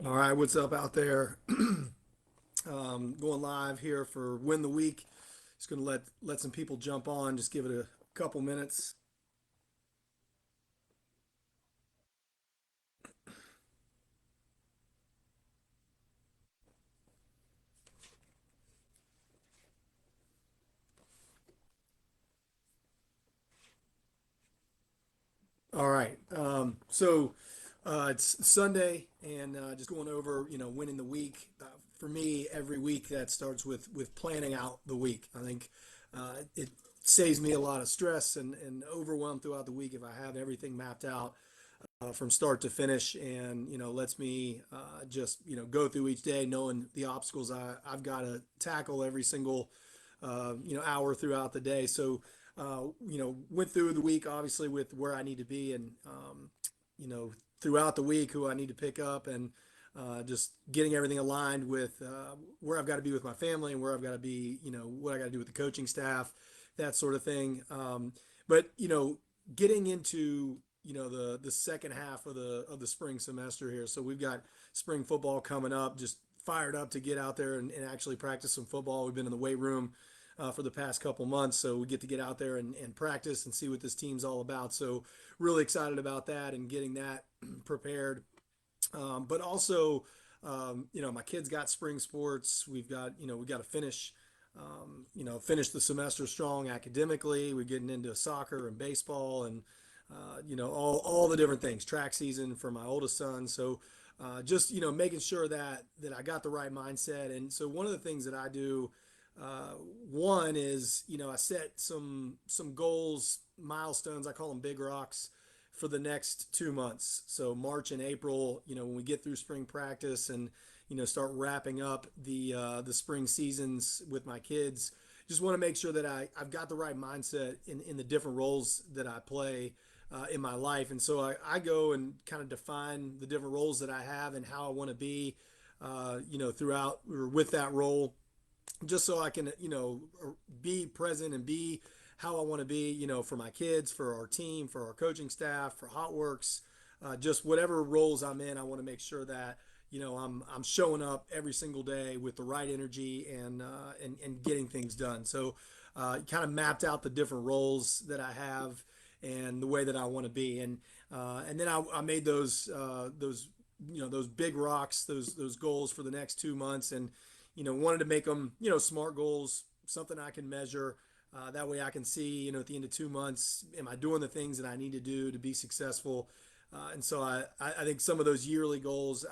All right, what's up out there? Going live here for Win the Week. Just going to let some people jump on. Just give it a couple minutes. All right. It's Sunday, and just going over, winning the week. For me, every week that starts with planning out the week. I think it saves me a lot of stress and overwhelm throughout the week if I have everything mapped out from start to finish, and lets me just go through each day knowing the obstacles I've got to tackle every single hour throughout the day. So went through the week obviously with where I need to be, and throughout the week who I need to pick up, and just getting everything aligned with where I've got to be with my family, and where I've got to be, what I got to do with the coaching staff, that sort of thing. But getting into the second half of the spring semester here. So we've got spring football coming up. Just fired up to get out there and actually practice some football. We've been in the weight room for the past couple months, so we get to get out there and practice and see what this team's all about. So really excited about that and getting that prepared. But also, my kids got spring sports. We got to finish the semester strong academically. We're getting into soccer and baseball, and all the different things. Track season for my oldest son. So just making sure that I got the right mindset. And so one of the things that I do, one is I set some goals, milestones. I call them big rocks for the next 2 months. So March and April, when we get through spring practice and start wrapping up the spring seasons with my kids, just want to make sure that I've got the right mindset in the different roles that I play in my life. And so I go and kind of define the different roles that I have and how I want to be, throughout or with that role, just so I can, be present and be how I want to be, for my kids, for our team, for our coaching staff, for HotWorks, just whatever roles I'm in. I want to make sure that I'm showing up every single day with the right energy and getting things done. So kind of mapped out the different roles that I have and the way that I want to be, and then I made those big rocks, those goals for the next 2 months, and wanted to make them smart goals, something I can measure. That way I can see, at the end of 2 months, am I doing the things that I need to do to be successful? And so I think some of those yearly goals,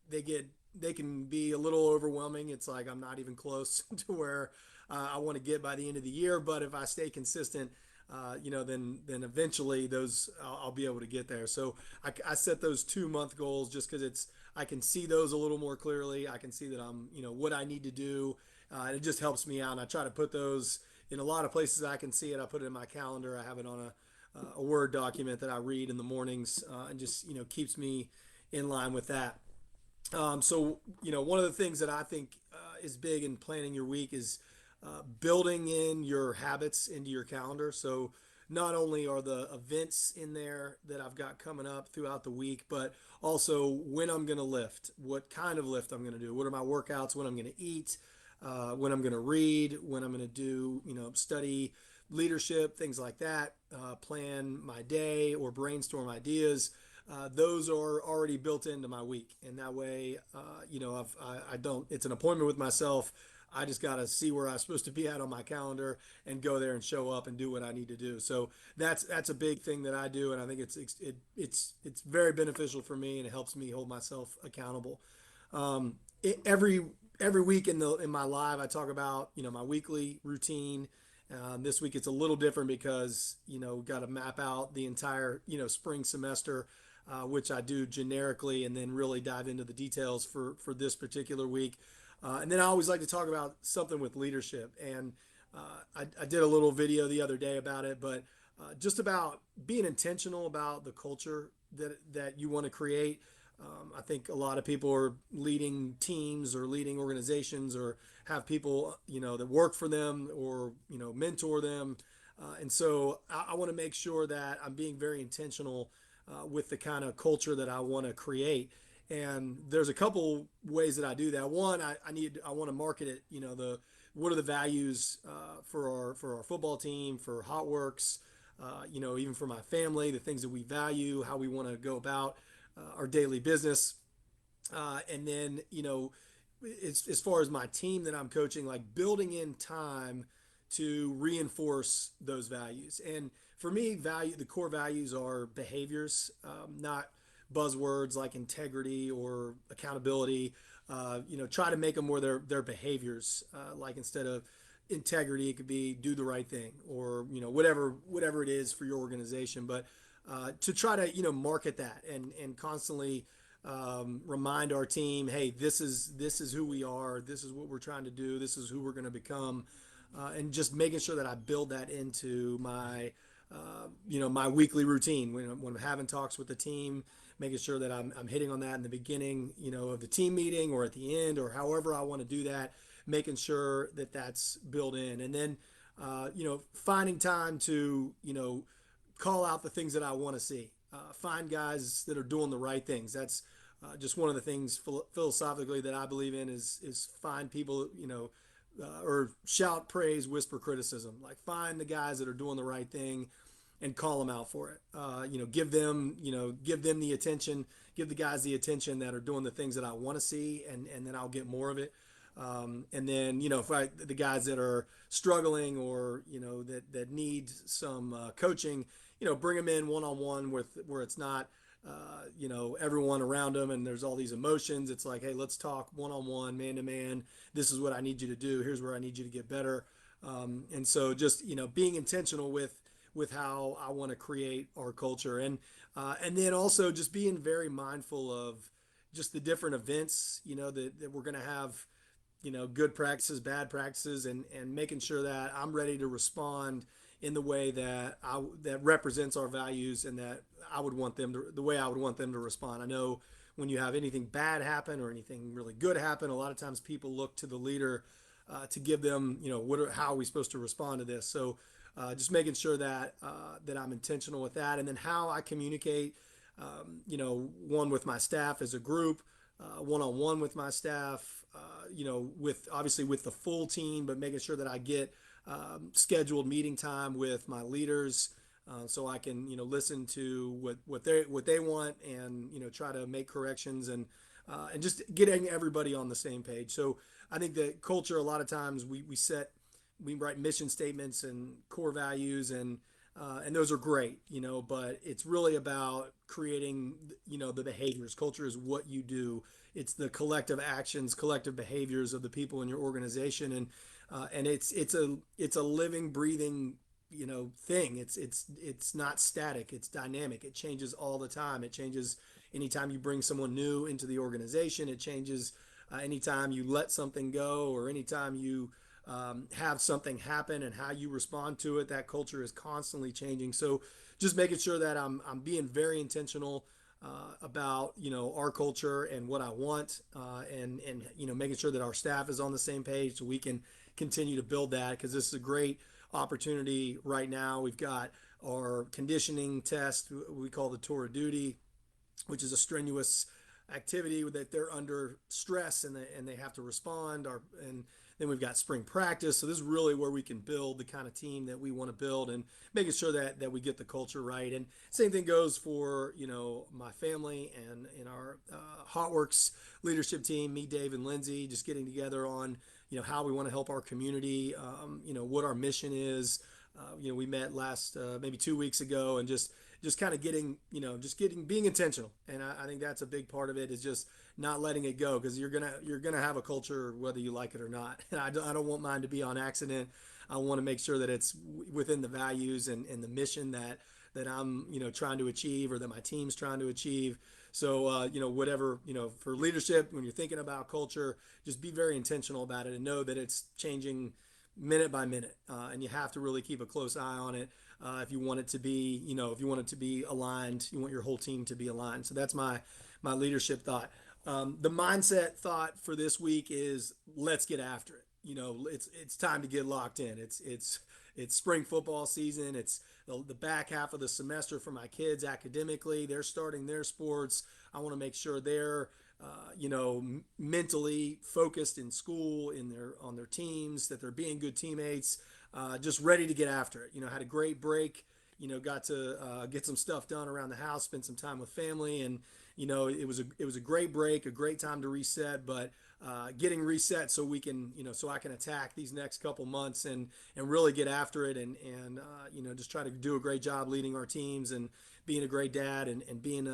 they get they can be a little overwhelming. It's like I'm not even close to where I want to get by the end of the year. But if I stay consistent, then eventually I'll be able to get there. So I set those 2 month goals just because I can see those a little more clearly. I can see that I'm what I need to do. And it just helps me out. And I try to put those in a lot of places I can see it. I put it in my calendar. I have it on a Word document that I read in the mornings, and just keeps me in line with that. So one of the things that I think is big in planning your week is building in your habits into your calendar. So not only are the events in there that I've got coming up throughout the week, but also when I'm going to lift, what kind of lift I'm going to do, what are my workouts, when I'm going to eat, when I'm going to read, when I'm going to do, study leadership, things like that, plan my day or brainstorm ideas. Those are already built into my week, and that way, I don't. It's an appointment with myself. I just got to see where I'm supposed to be at on my calendar and go there and show up and do what I need to do. So that's a big thing that I do, and I think it's very beneficial for me, and it helps me hold myself accountable. Um, every week in my live, I talk about my weekly routine. This week it's a little different because got to map out the entire spring semester, which I do generically, and then really dive into the details for this particular week. And then I always like to talk about something with leadership, and I did a little video the other day about it, but just about being intentional about the culture that you want to create. I think a lot of people are leading teams or leading organizations or have people that work for them or mentor them, and so I want to make sure that I'm being very intentional with the kind of culture that I want to create. And there's a couple ways that I do that. One, I want to market it. What are the values for our football team, for HotWorks, even for my family, the things that we value, how we want to go about our daily business. And then, as far as my team that I'm coaching, like building in time to reinforce those values. And for me, the core values are behaviors, not buzzwords like integrity or accountability. Try to make them more their behaviors. Like instead of integrity, it could be do the right thing, or whatever it is for your organization. But to try to market that and constantly remind our team, hey, this is who we are, this is what we're trying to do, this is who we're going to become, and just making sure that I build that into my weekly routine when I'm having talks with the team, making sure that I'm hitting on that in the beginning, of the team meeting or at the end or however I want to do that, making sure that that's built in, and then finding time to call out the things that I want to see. Find guys that are doing the right things. That's just one of the things philosophically that I believe in is find people, or shout praise, whisper criticism. Like find the guys that are doing the right thing and call them out for it. Give them the attention, give the guys the attention that are doing the things that I want to see, and then I'll get more of it. And then, if the guys that are struggling or, that need some coaching, bring them in one-on-one where it's not, everyone around them and there's all these emotions. It's like, hey, let's talk one-on-one, man-to-man. This is what I need you to do. Here's where I need you to get better. And so just, being intentional with how I want to create our culture. And then also just being very mindful of just the different events, that we're going to have, good practices, bad practices, and making sure that I'm ready to respond in the way that represents our values and that the way I would want them to respond. I know when you have anything bad happen or anything really good happen, a lot of times people look to the leader to give them, how are we supposed to respond to this? So just making sure that I'm intentional with that, and then how I communicate, one with my staff as a group, one-on-one with my staff, with obviously with the full team, but making sure that I get scheduled meeting time with my leaders, so I can listen to what they want, and try to make corrections, and just getting everybody on the same page. So I think that culture, a lot of times we write mission statements and core values, and those are great, but it's really about creating, the behaviors. Culture is what you do. It's the collective actions, collective behaviors of the people in your organization, and it's a living, breathing, thing. It's not static. It's dynamic. It changes all the time. It changes anytime you bring someone new into the organization. It changes anytime you let something go, or anytime you have something happen, and how you respond to it. That culture is constantly changing. So just making sure that I'm being very intentional about our culture and what I want, and making sure that our staff is on the same page so we can continue to build that, because this is a great opportunity right now. We've got our conditioning test we call the tour of duty, which is a strenuous activity that they're under stress, and they have to respond. And then we've got spring practice. So this is really where we can build the kind of team that we want to build, and making sure that we get the culture right. And same thing goes for, my family and our HotWorks leadership team, me, Dave, and Lindsay, just getting together on, how we want to help our community, what our mission is. We met last, maybe 2 weeks ago, and just kind of being intentional. And I think that's a big part of it, is just not letting it go, because you're gonna have a culture whether you like it or not. And I don't want mine to be on accident. I want to make sure that it's within the values and the mission that I'm trying to achieve, or that my team's trying to achieve. So whatever, for leadership, when you're thinking about culture, just be very intentional about it, and know that it's changing minute by minute, and you have to really keep a close eye on it. If you want it to be, if you want it to be aligned, you want your whole team to be aligned. So that's my leadership thought. The mindset thought for this week is, let's get after it. It's time to get locked in. It's spring football season. It's the back half of the semester for my kids academically. They're starting their sports. I want to make sure they're mentally focused in school, in their on their teams, that they're being good teammates, just ready to get after it. Had a great break. Got to get some stuff done around the house, spend some time with family, and it was a great break, a great time to reset. But getting reset so we can, so I can attack these next couple months and really get after it, and just try to do a great job leading our teams and being a great dad, and being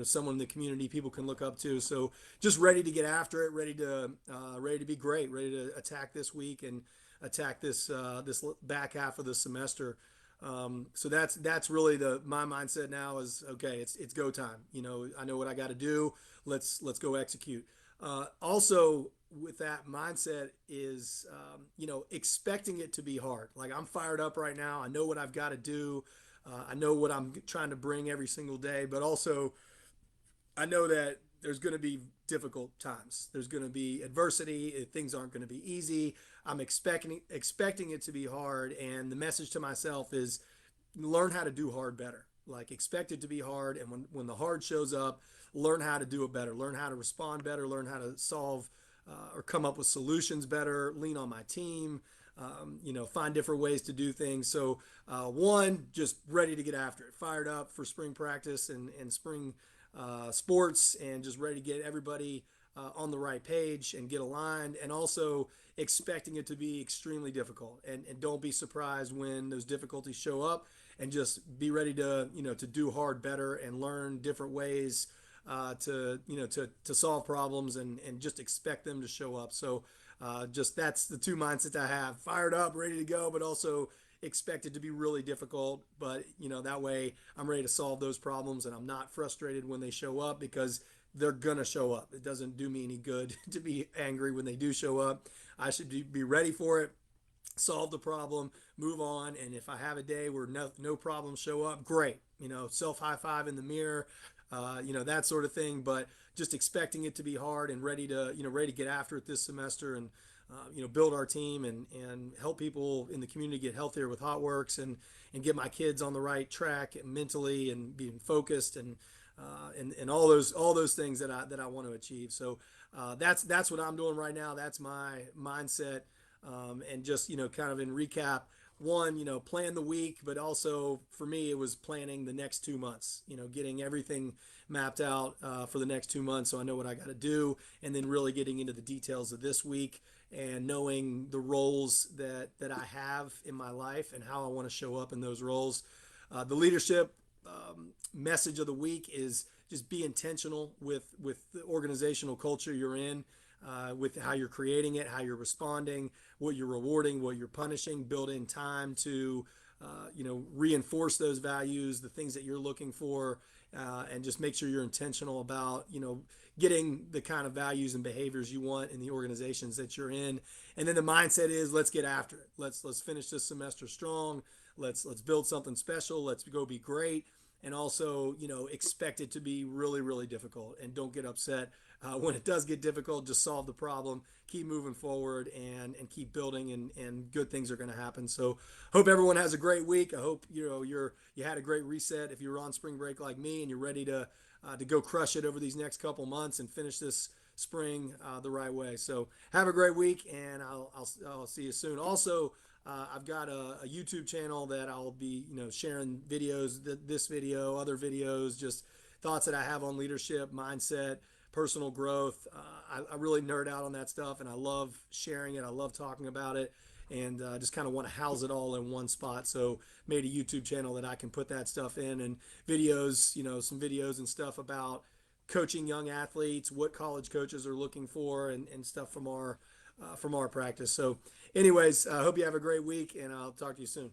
someone in the community people can look up to. So just ready to get after it, ready to be great, ready to attack this week and attack this back half of the semester. So that's really my mindset now is, okay, it's go time. I know what I got to do. Let's go execute. Also, with that mindset is, expecting it to be hard. Like, I'm fired up right now. I know what I've got to do. I know what I'm trying to bring every single day, but also I know that there's going to be difficult times. There's going to be adversity. Things aren't going to be easy. I'm expecting it to be hard, and the message to myself is learn how to do hard better. Like, expect it to be hard, and when the hard shows up, learn how to do it better. Learn how to respond better. Learn how to solve or come up with solutions better. Lean on my team. Find different ways to do things. So, one, just ready to get after it, fired up for spring practice and spring sports, and just ready to get everybody on the right page and get aligned, and also expecting it to be extremely difficult. And don't be surprised when those difficulties show up, and just be ready to do hard better and learn different ways to solve problems, and just expect them to show up. So just that's the two mindsets I have: fired up, ready to go, but also expect it to be really difficult. But that way I'm ready to solve those problems, and I'm not frustrated when they show up, because they're gonna show up. It doesn't do me any good to be angry when they do show up. I should be ready for it, solve the problem, move on. And if I have a day where no problems show up, great. Self high five in the mirror, that sort of thing. But just expecting it to be hard, and ready to get after it this semester, and build our team, and help people in the community get healthier with HotWorks, and get my kids on the right track mentally, and being focused, and all those things that I want to achieve. So that's what I'm doing right now. That's my mindset. And just kind of in recap, one, plan the week, but also for me it was planning the next 2 months. Getting everything mapped out for the next 2 months, so I know what I got to do, and then really getting into the details of this week, and knowing the roles that I have in my life, and how I want to show up in those roles. The leadership message of the week is just be intentional with the organizational culture you're in, with how you're creating it, how you're responding, what you're rewarding, what you're punishing. Build in time to reinforce those values, the things that you're looking for, and just make sure you're intentional about getting the kind of values and behaviors you want in the organizations that you're in. And then the mindset is, let's get after it. Let's finish this semester strong. Let's build something special. Let's go be great. And also, expect it to be really, really difficult, and don't get upset when it does get difficult. Just solve the problem, keep moving forward, and keep building, and good things are going to happen. So hope everyone has a great week. I hope you had a great reset. If you were on spring break like me, and you're ready to go crush it over these next couple months and finish this spring the right way. So have a great week, and I'll see you soon. Also, I've got a YouTube channel that I'll be, sharing videos, this video, other videos, just thoughts that I have on leadership, mindset, personal growth. I really nerd out on that stuff, and I love sharing it. I love talking about it, and just kind of want to house it all in one spot. So made a YouTube channel that I can put that stuff in, and videos, some videos and stuff about coaching young athletes, what college coaches are looking for, and stuff from our practice. So anyways, I hope you have a great week, and I'll talk to you soon.